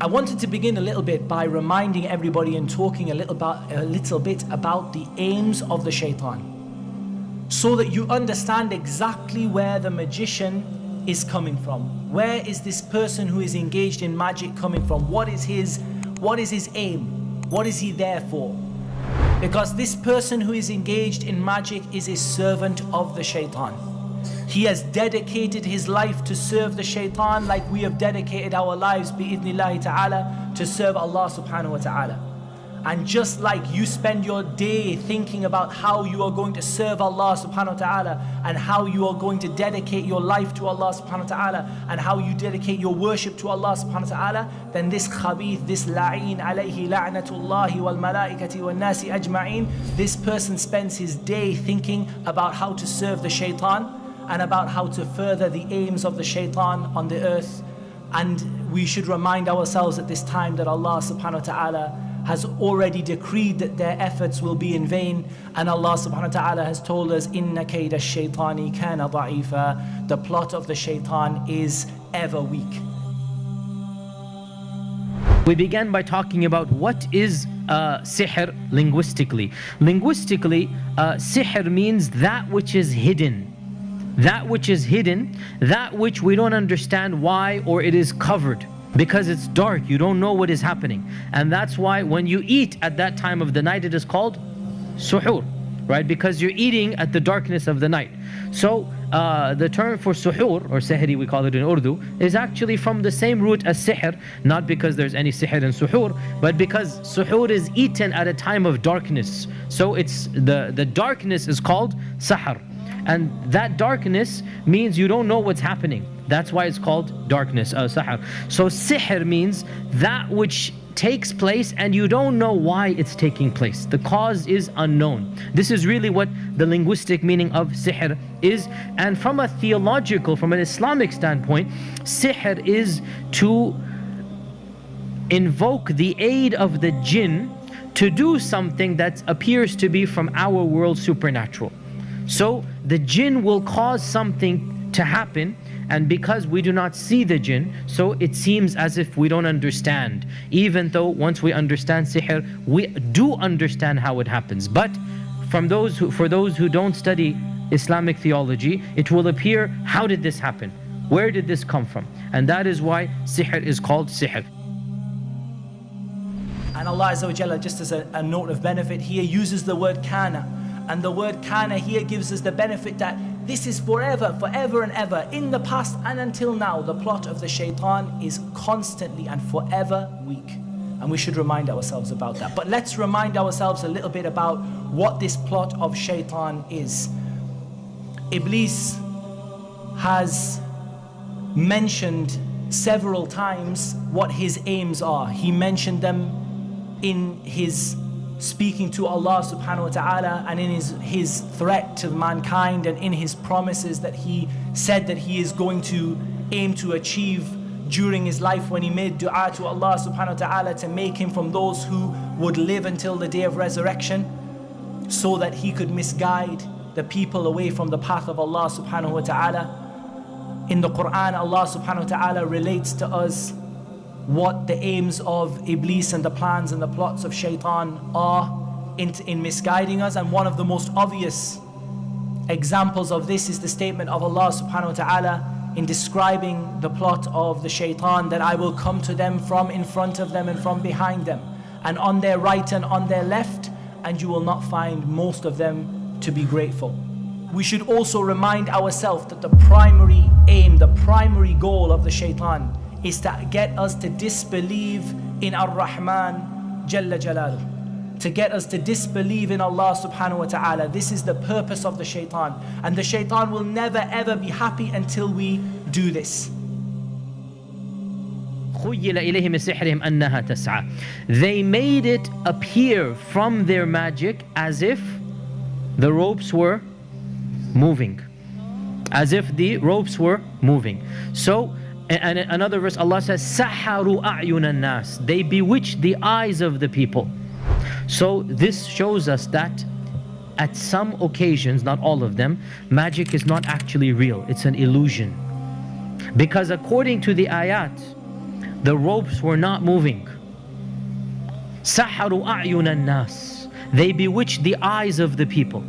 I wanted to begin a little bit by reminding everybody and talking a little bit about the aims of the shaitan, so that you understand exactly where the magician is coming from. Where is this person who is engaged in magic coming from? What is his aim? What is he there for? Because this person who is engaged in magic is a servant of the shaitan. He has dedicated his life to serve the shaitan like we have dedicated our lives bi'idhnillahi ta'ala to serve Allah subhanahu wa ta'ala. And just like you spend your day thinking about how you are going to serve Allah subhanahu wa ta'ala, and how you are going to dedicate your life to Allah subhanahu wa ta'ala, and how you dedicate your worship to Allah subhanahu wa ta'ala, then this khabith, this la'een alayhi la'natullahi wal malaikati wal nasi ajma'een, this person spends his day thinking about how to serve the shaitan and about how to further the aims of the shaitan on the earth. And we should remind ourselves at this time that Allah subhanahu wa ta'ala has already decreed that their efforts will be in vain, and Allah subhanahu wa ta'ala has told us, Inna kayda shaitani kana da'ifa, the plot of the shaitan is ever weak. We began by talking about what is sihr linguistically. Linguistically, sihr means that which is hidden. That which is hidden, that which we don't understand why, or it is covered. Because it's dark, you don't know what is happening. And that's why when you eat at that time of the night, it is called suhoor, right? Because you're eating at the darkness of the night. So the term for suhoor, or sihri we call it in Urdu, is actually from the same root as sihr, not because there's any sihr in suhoor, but because suhoor is eaten at a time of darkness. So it's the darkness is called sahar. And that darkness means you don't know what's happening. That's why it's called darkness, sahar. So sihr means that which takes place and you don't know why it's taking place. The cause is unknown. This is really what the linguistic meaning of sihr is. And from a theological, from an Islamic standpoint, sihr is to invoke the aid of the jinn to do something that appears to be from our world supernatural. So the jinn will cause something to happen, and because we do not see the jinn, so it seems as if we don't understand. Even though once we understand sihr, we do understand how it happens. But for those who don't study Islamic theology, it will appear, how did this happen? Where did this come from? And that is why sihr is called sihr. And Allah Azza wa Jalla, just as a note of benefit, here uses the word kana. And the word kana here gives us the benefit that this is forever and ever, in the past and until now. The plot of the shaitan is constantly and forever weak. And we should remind ourselves about that. But let's remind ourselves a little bit about what this plot of shaitan is. Iblis has mentioned several times what his aims are. He mentioned them in his speaking to Allah subhanahu wa ta'ala, and in his threat to mankind, and in his promises that he said that he is going to aim to achieve during his life, when he made dua to Allah subhanahu wa ta'ala to make him from those who would live until the day of resurrection, so that he could misguide the people away from the path of Allah subhanahu wa ta'ala. In the Quran, Allah subhanahu wa ta'ala relates to us what the aims of Iblis and the plans and the plots of shaitan are in misguiding us. And one of the most obvious examples of this is the statement of Allah subhanahu wa ta'ala in describing the plot of the shaitan, that I will come to them from in front of them and from behind them, and on their right and on their left, and you will not find most of them to be grateful. We should also remind ourselves that the primary aim, the primary goal of the shaitan is to get us to disbelieve in Ar-Rahman Jalla Jalaluh, to get us to disbelieve in Allah subhanahu wa ta'ala. This is the purpose of the shaitan, and the shaitan will never ever be happy until we do this. They made it appear from their magic as if the ropes were moving. As if the ropes were moving. So, and another verse, Allah says, "Saharu a'yunan nas." They bewitched the eyes of the people. So this shows us that at some occasions, not all of them, magic is not actually real. It's an illusion. Because according to the ayat, The ropes were not moving. سَحَرُوا أَعْيُنَ النَّاسِ. They bewitched the eyes of the people.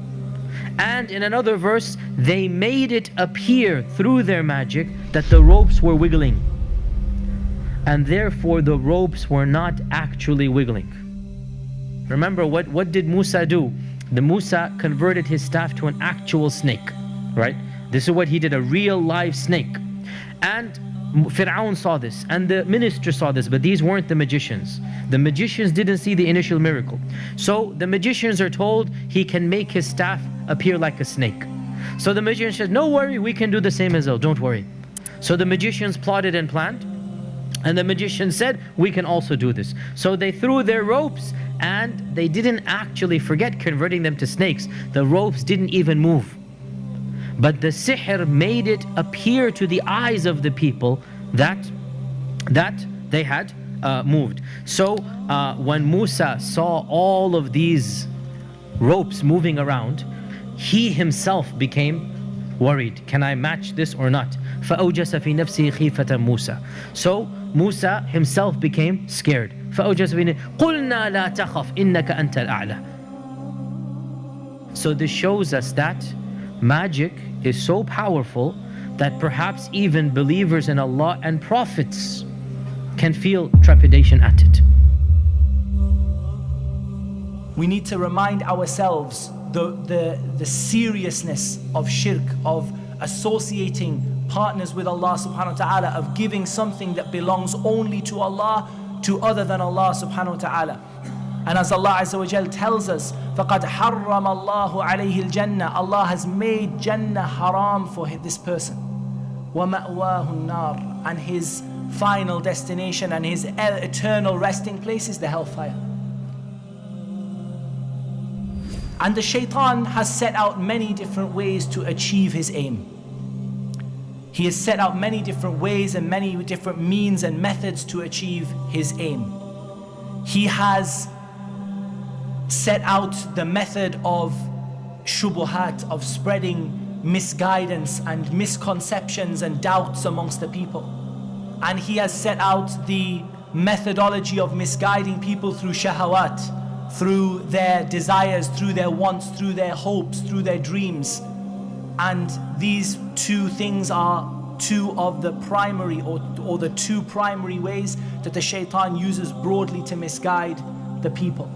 And in another verse, they made it appear through their magic that the ropes were wiggling. And therefore the ropes were not actually wiggling. Remember, what did Musa do? The Musa converted his staff to an actual snake, right? This is what he did, a real live snake. And Fir'aun saw this, and the minister saw this, but these weren't the magicians. The magicians didn't see the initial miracle. So the magicians are told he can make his staff appear like a snake. So the magician said, no worry, we can do the same as well, don't worry. So the magicians plotted and planned, and the magician said, we can also do this. So they threw their ropes, and they didn't actually forget converting them to snakes. The ropes didn't even move. But the sihr made it appear to the eyes of the people that they had moved. So when Musa saw all of these ropes moving around, he himself became worried. Can I match this or not? فَأَوْجَسَ فِي نَفْسِهِ خِيفَةً مُوسَى. So Musa himself became scared. فَأَوْجَسَ فِي نَفْسِهِ قُلْنَا لَا تَخَفْ إِنَّكَ أَنْتَ الْأَعْلَى. So this shows us that magic is so powerful that perhaps even believers in Allah and prophets can feel trepidation at it. We need to remind ourselves the seriousness of shirk, of associating partners with Allah subhanahu wa ta'ala, of giving something that belongs only to Allah to other than Allah subhanahu wa ta'ala. And as Allah Azza wa Jal tells us, فَقَدْ حَرَّمَ اللَّهُ عَلَيْهِ الْجَنَّةِ. Allah has made Jannah haram for this person. وَمَأْوَاهُ النَّارِ. And his final destination and his eternal resting place is the hellfire. And the shaitan has set out many different ways to achieve his aim. He has set out many different ways and many different means and methods to achieve his aim. He has set out the method of shubuhat, of spreading misguidance and misconceptions and doubts amongst the people. And he has set out the methodology of misguiding people through shahawat, through their desires, through their wants, through their hopes, through their dreams. And these two things are two of the primary or the two primary ways that the shaitan uses broadly to misguide the people.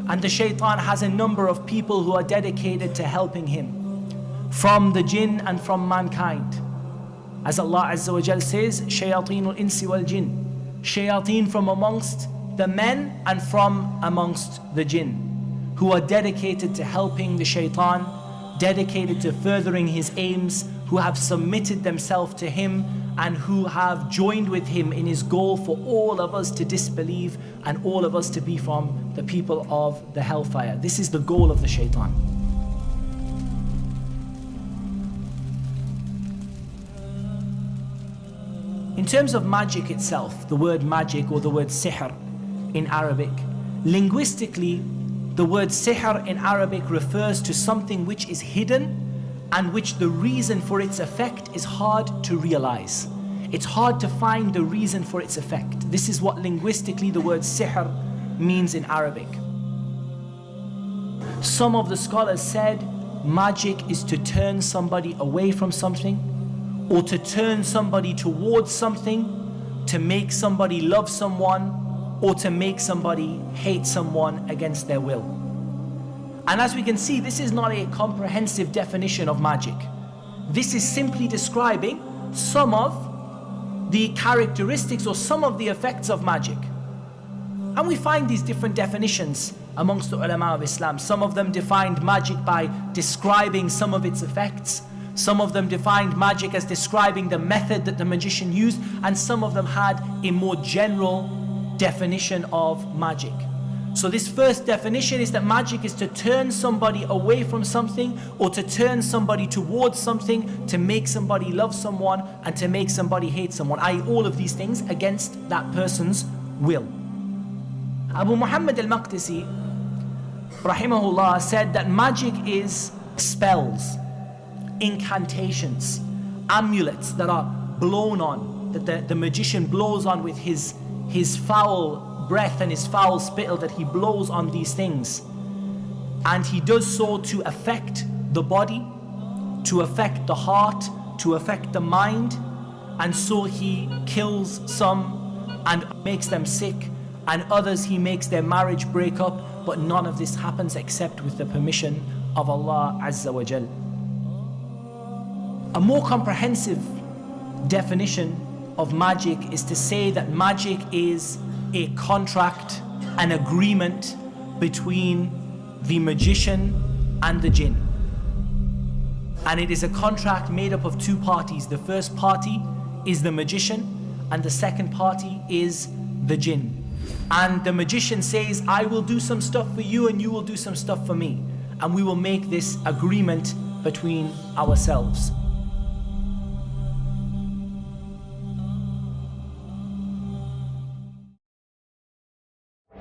And the shaitan has a number of people who are dedicated to helping him, from the jinn and from mankind. As Allah Azza wa Jal says, shayateen al-insi wal-jinn. Shayateen from amongst the men and from amongst the jinn, who are dedicated to helping the shaitan, dedicated to furthering his aims, who have submitted themselves to him and who have joined with him in his goal for all of us to disbelieve and all of us to be from the people of the hellfire. This is the goal of the shaitan. In terms of magic itself, the word magic or the word sihr in Arabic, linguistically, the word sihr in Arabic refers to something which is hidden and which the reason for its effect is hard to realize. It's hard to find the reason for its effect. This is what linguistically the word sihr means in Arabic. Some of the scholars said magic is to turn somebody away from something, or to turn somebody towards something, to make somebody love someone, or to make somebody hate someone against their will. And as we can see, this is not a comprehensive definition of magic. This is simply describing some of the characteristics or some of the effects of magic. And we find these different definitions amongst the ulama of Islam. Some of them defined magic by describing some of its effects. Some of them defined magic as describing the method that the magician used, and some of them had a more general definition of magic. So this first definition is that magic is to turn somebody away from something, or to turn somebody towards something, to make somebody love someone and to make somebody hate someone, i.e. all of these things against that person's will. Abu Muhammad al-Maqdisi rahimahullah said that magic is spells, incantations, amulets that are blown on, that the magician blows on with his foul breath and his foul spittle, that he blows on these things. And he does so to affect the body, to affect the heart, to affect the mind. And so he kills some and makes them sick, and others he makes their marriage break up. But none of this happens except with the permission of Allah Azza wa Jal. A more comprehensive definition of magic is to say that magic is a contract, an agreement between the magician and the jinn. And it is a contract made up of two parties. The first party is the magician, and the second party is the jinn. And the magician says, I will do some stuff for you and you will do some stuff for me, and we will make this agreement between ourselves.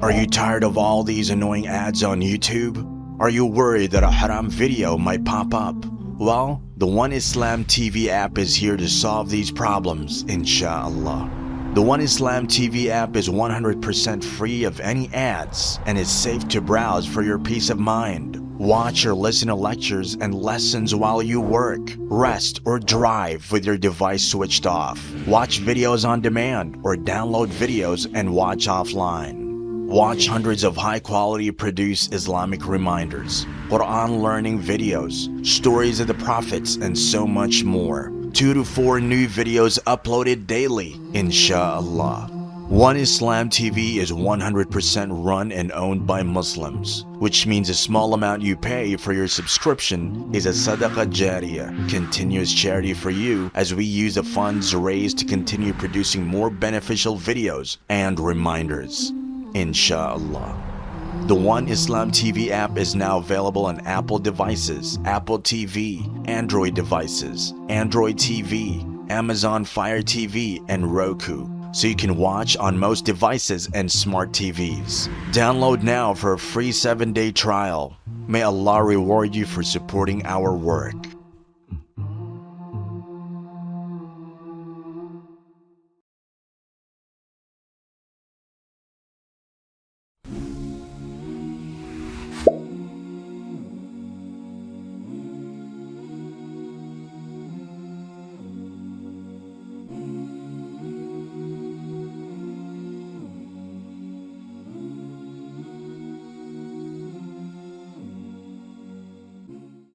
Are you tired of all these annoying ads on YouTube? Are you worried that a haram video might pop up? Well, the One Islam TV app is here to solve these problems, inshallah. The One Islam TV app is 100% free of any ads and is safe to browse for your peace of mind. Watch or listen to lectures and lessons while you work, rest, or drive with your device switched off. Watch videos on demand or download videos and watch offline. Watch hundreds of high-quality produced Islamic reminders, Quran learning videos, stories of the prophets, and so much more. 2 to 4 new videos uploaded daily, inshallah. One Islam TV is 100% run and owned by Muslims, which means a small amount you pay for your subscription is a SADAQAH JARIYAH, continuous charity for you, as we use the funds raised to continue producing more beneficial videos and reminders, inshallah. The One Islam TV app is now available on Apple devices, Apple TV, Android devices, Android TV, Amazon Fire TV, and Roku, so you can watch on most devices and smart TVs. Download now for a free 7-day trial. May Allah reward you for supporting our work.